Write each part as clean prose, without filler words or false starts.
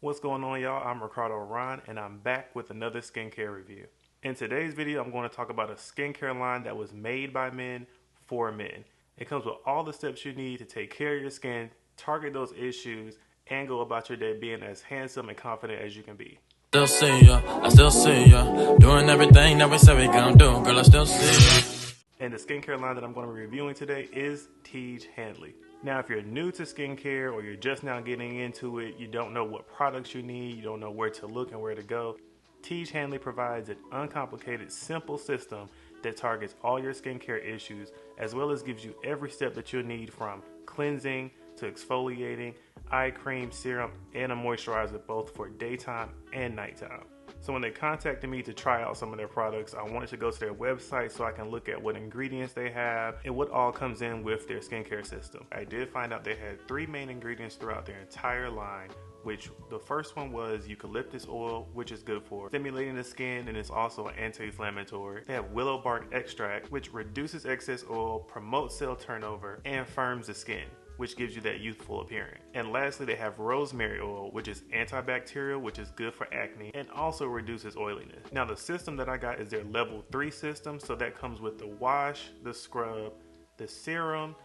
What's going on, y'all? I'm Ricardo and I'm back with another skincare review. In today's video, I'm going to talk about a skincare line that was made by men for men. It comes with all the steps you need to take care of your skin, target those issues, and go about your day being as handsome and confident as you can be. Still see ya, I still see ya, doing everything that we said we gon' do, girl, I still see ya. And the skincare line that I'm going to be reviewing today is Tiege Hanley. Now, if you're new to skincare or you're just now getting into it, you don't know what products you need, you don't know where to look and where to go, Tiege Hanley provides an uncomplicated, simple system that targets all your skincare issues, as well as gives you every step that you'll need from cleansing to exfoliating, eye cream, serum, and a moisturizer, both for daytime and nighttime. So when they contacted me to try out some of their products, I wanted to go to their website so I can look at what ingredients they have and what all comes in with their skincare system. I did find out they had 3 main ingredients throughout their entire line, which the first one was eucalyptus oil, which is good for stimulating the skin and is also an anti-inflammatory. They have willow bark extract, which reduces excess oil, promotes cell turnover, and firms the skin, which gives you that youthful appearance. And lastly, they have rosemary oil, which is antibacterial, which is good for acne, and also reduces oiliness. Now, the system that I got is their level 3 system, so that comes with the wash, the scrub, the serum,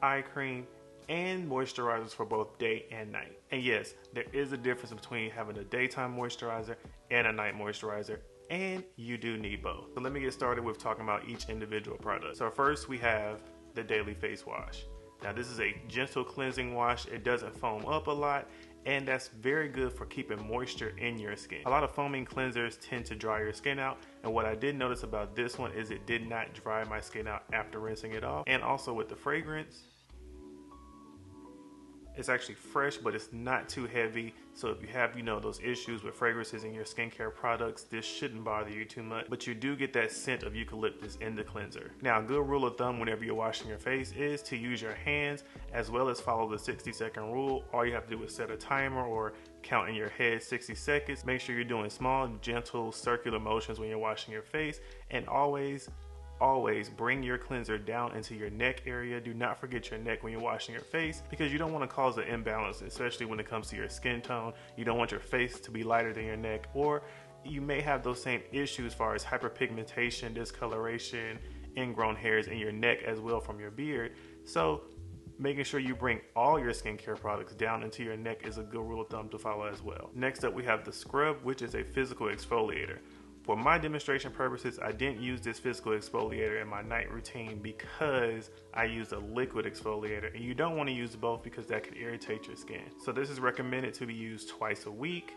eye cream, and moisturizers for both day and night. And yes, there is a difference between having a daytime moisturizer and a night moisturizer, and you do need both. So let me get started with talking about each individual product. So first we have the daily face wash. Now this is a gentle cleansing wash. It doesn't foam up a lot, and that's very good for keeping moisture in your skin. A lot of foaming cleansers tend to dry your skin out, and what I did notice about this one is it did not dry my skin out after rinsing it off. And also with the fragrance, it's actually fresh, but it's not too heavy. So if you have, those issues with fragrances in your skincare products, this shouldn't bother you too much. But you do get that scent of eucalyptus in the cleanser. Now, a good rule of thumb whenever you're washing your face is to use your hands as well as follow the 60-second rule. All you have to do is set a timer or count in your head 60 seconds. Make sure you're doing small, gentle, circular motions when you're washing your face, and always bring your cleanser down into your neck area. Do not forget your neck when you're washing your face, because you don't want to cause an imbalance, especially when it comes to your skin tone. You don't want your face to be lighter than your neck, or you may have those same issues as far as hyperpigmentation, discoloration, ingrown hairs in your neck as well from your beard. So making sure you bring all your skincare products down into your neck is a good rule of thumb to follow as well. Next up, we have the scrub, which is a physical exfoliator. For my demonstration purposes, I didn't use this physical exfoliator in my night routine because I used a liquid exfoliator, and you don't want to use both because that could irritate your skin. So this is recommended to be used twice a week.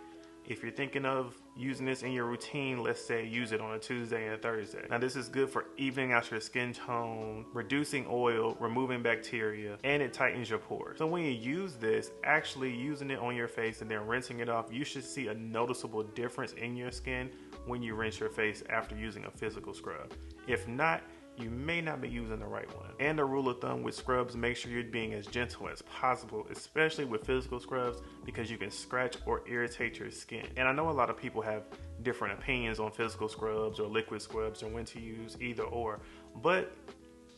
If you're thinking of using this in your routine, let's say use it on a Tuesday and a Thursday. Now this is good for evening out your skin tone, reducing oil, removing bacteria, and it tightens your pores. So when you use this, actually using it on your face and then rinsing it off, you should see a noticeable difference in your skin when you rinse your face after using a physical scrub. If not, you may not be using the right one. And a rule of thumb with scrubs, make sure you're being as gentle as possible, especially with physical scrubs, because you can scratch or irritate your skin. And I know a lot of people have different opinions on physical scrubs or liquid scrubs or when to use either or, but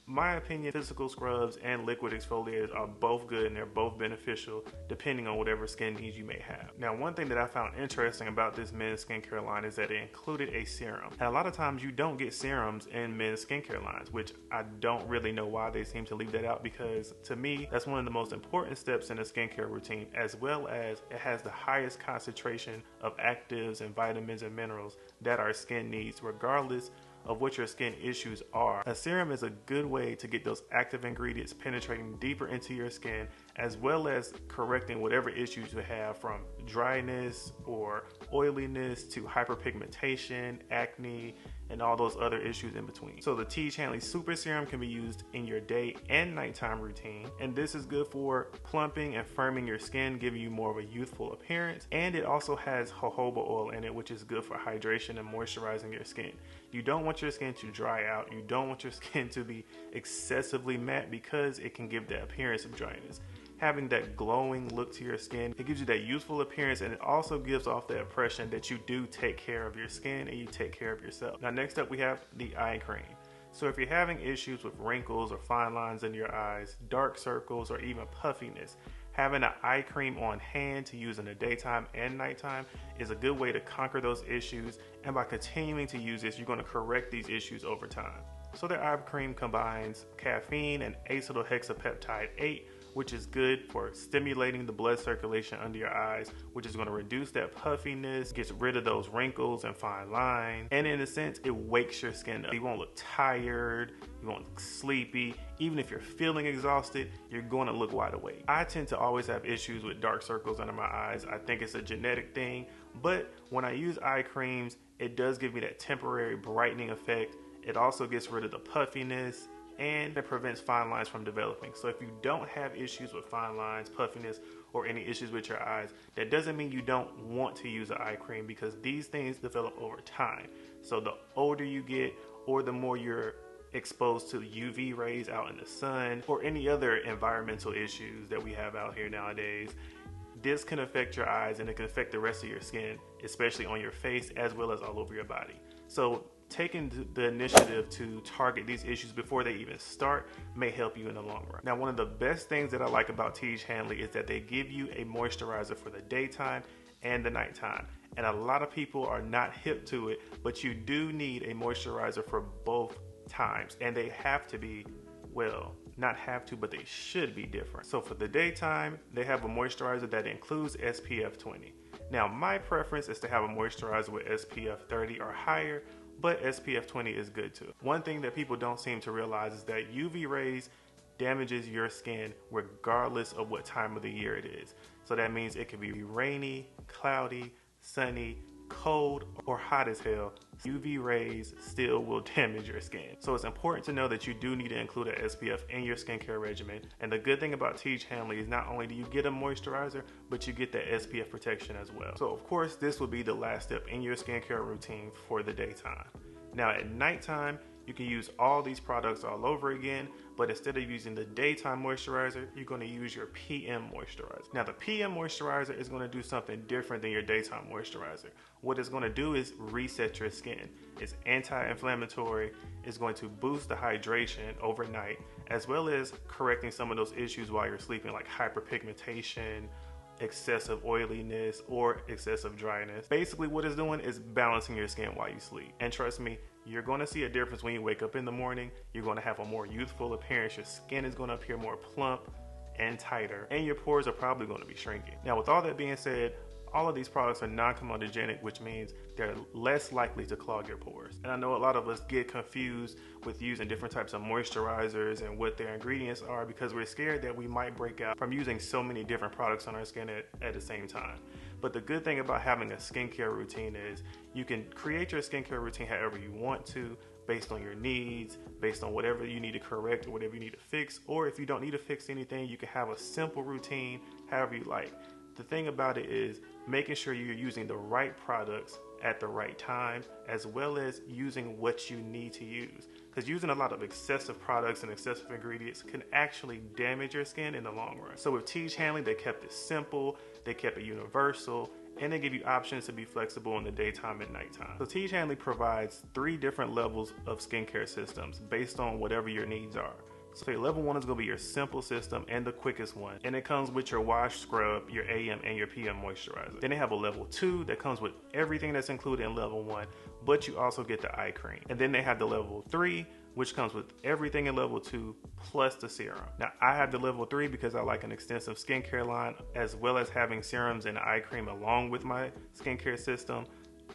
my opinion, physical scrubs and liquid exfoliators are both good, and they're both beneficial depending on whatever skin needs you may have. Now, one thing that I found interesting about this men's skincare line is that it included a serum. And a lot of times you don't get serums in men's skincare lines, which I don't really know why they seem to leave that out, because to me, that's one of the most important steps in a skincare routine, as well as it has the highest concentration of actives and vitamins and minerals that our skin needs, regardless of what your skin issues are. A serum is a good way to get those active ingredients penetrating deeper into your skin, as well as correcting whatever issues you have, from dryness or oiliness to hyperpigmentation, acne, and all those other issues in between. So the Tiege Hanley Super Serum can be used in your day and nighttime routine, and this is good for plumping and firming your skin, giving you more of a youthful appearance. And it also has jojoba oil in it, which is good for hydration and moisturizing your skin. You don't want your skin to dry out. You don't want your skin to be excessively matte, because it can give the appearance of dryness. Having that glowing look to your skin, it gives you that youthful appearance, and it also gives off the impression that you do take care of your skin and you take care of yourself. Now next up, we have the eye cream. So if you're having issues with wrinkles or fine lines in your eyes, dark circles, or even puffiness, Having an eye cream on hand to use in the daytime and nighttime is a good way to conquer those issues, and by continuing to use this, you're going to correct these issues over time. So their eye cream combines caffeine and acetohexapeptide 8, which is good for stimulating the blood circulation under your eyes, which is going to reduce that puffiness, gets rid of those wrinkles and fine lines, and in a sense, it wakes your skin up. You won't look tired, you won't look sleepy. Even if you're feeling exhausted, you're going to look wide awake. I tend to always have issues with dark circles under my eyes. I think it's a genetic thing, but when I use eye creams, it does give me that temporary brightening effect. It also gets rid of the puffiness, and it prevents fine lines from developing. So if you don't have issues with fine lines, puffiness, or any issues with your eyes, that doesn't mean you don't want to use an eye cream, because these things develop over time. So the older you get, or the more you're exposed to UV rays out in the sun, or any other environmental issues that we have out here nowadays, this can affect your eyes, and it can affect the rest of your skin, especially on your face as well as all over your body. So taking the initiative to target these issues before they even start may help you in the long run. Now, one of the best things that I like about Tiege Hanley is that they give you a moisturizer for the daytime and the nighttime. And a lot of people are not hip to it, but you do need a moisturizer for both times, and they have to be, well, not have to, but they should be different. So for the daytime, they have a moisturizer that includes SPF 20. Now, my preference is to have a moisturizer with SPF 30 or higher, but SPF 20 is good too. One thing that people don't seem to realize is that UV rays damages your skin regardless of what time of the year it is. So that means it could be rainy, cloudy, sunny, cold, or hot as hell. UV rays still will damage your skin. So it's important to know that you do need to include an SPF in your skincare regimen. And the good thing about Tiege Hanley is not only do you get a moisturizer, but you get that SPF protection as well. So of course, this will be the last step in your skincare routine for the daytime. Now at nighttime, you can use all these products all over again, but instead of using the daytime moisturizer, you're going to use your PM moisturizer. Now the PM moisturizer is going to do something different than your daytime moisturizer. What it's going to do is reset your skin. It's anti-inflammatory, it's going to boost the hydration overnight, as well as correcting some of those issues while you're sleeping, like hyperpigmentation, excessive oiliness, or excessive dryness. Basically what it's doing is balancing your skin while you sleep. And trust me, you're going to see a difference when you wake up in the morning. You're going to have a more youthful appearance. Your skin is going to appear more plump and tighter, and your pores are probably going to be shrinking. Now with all that being said, all of these products are non-comedogenic, which means they're less likely to clog your pores. And I know a lot of us get confused with using different types of moisturizers and what their ingredients are, because we're scared that we might break out from using so many different products on our skin at the same time. But the good thing about having a skincare routine is you can create your skincare routine however you want to, based on your needs, based on whatever you need to correct or whatever you need to fix. Or if you don't need to fix anything, you can have a simple routine however you like. The thing about it is making sure you're using the right products at the right time, as well as using what you need to use. Because using a lot of excessive products and excessive ingredients can actually damage your skin in the long run. So with Tiege Hanley, they kept it simple, they kept it universal, and they give you options to be flexible in the daytime and nighttime. So Tiege Hanley provides 3 different levels of skincare systems based on whatever your needs are. So level 1 is going to be your simple system and the quickest one, and it comes with your wash, scrub, your AM, and your PM moisturizer. Then they have a level 2 that comes with everything that's included in level 1, but you also get the eye cream. And then they have the level 3, which comes with everything in level 2 plus the serum. Now I have the level 3 because I like an extensive skincare line, as well as having serums and eye cream along with my skincare system.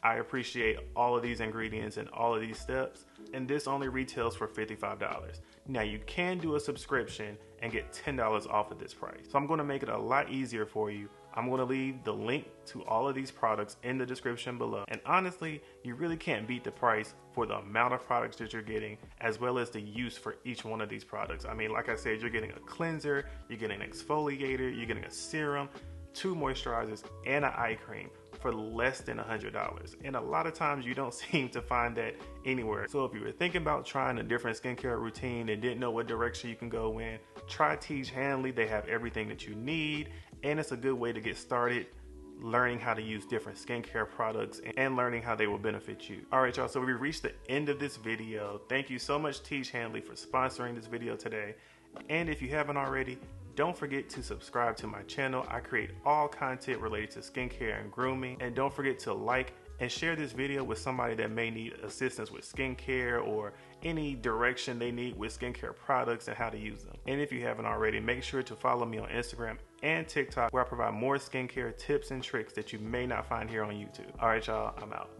I appreciate all of these ingredients and all of these steps, and this only retails for $55. Now you can do a subscription and get $10 off of this price. So I'm going to make it a lot easier for you. I'm going to leave the link to all of these products in the description below. And honestly, you really can't beat the price for the amount of products that you're getting, as well as the use for each one of these products. I mean, like I said, you're getting a cleanser, you're getting an exfoliator, you're getting a serum, 2 moisturizers, and an eye cream for less than $100. And a lot of times you don't seem to find that anywhere. So if you were thinking about trying a different skincare routine and didn't know what direction you can go in, try Tiege Hanley. They have everything that you need, and it's a good way to get started learning how to use different skincare products and learning how they will benefit you. All right, y'all, so we reached the end of this video. Thank you so much, Tiege Hanley, for sponsoring this video today. And if you haven't already, Don't forget to subscribe to my channel. I create all content related to skincare and grooming. And don't forget to like and share this video with somebody that may need assistance with skincare or any direction they need with skincare products and how to use them. And if you haven't already, make sure to follow me on Instagram and TikTok, where I provide more skincare tips and tricks that you may not find here on YouTube. All right, y'all, I'm out.